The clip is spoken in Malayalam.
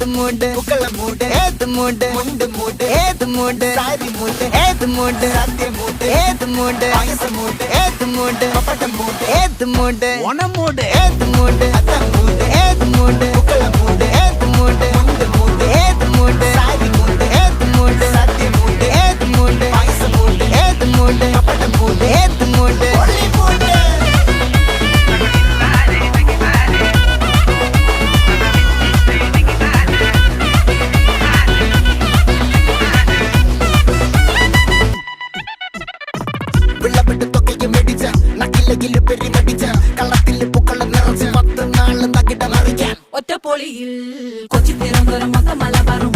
ഏത് മൂട് പുക്കള മൂട് ഏത് മൂട് മുണ്ട് മൂട് ഏത് മൂട് സാരി മൂട് ഏത് മൂട് സദ്യ മൂട് ഏത് മൂട് പായസ മൂട് ഏത് മൂട് പപ്പടം മൂട് ഏത് മൂട് ഓണം മൂട് ഏത് മൂട് അത്തം മൂട് ഏത് മൂട് പുക്കള മൂട് ഏത് മൂട് മുണ്ട് മൂട് ഏത് മൂട് സാരി മൂട് ഏത് മൂട് സദ്യ മൂട് ഏത് മൂട് പായസ മൂട് ഏത് മൂട് പപ്പടം മൂട് ഏത് മൂട് ഒളി മൂട് ഒറ്റപ്പൊളിയിൽ കൊച്ചി തിരുവനന്തപുരം മൊത്തം മലബാറും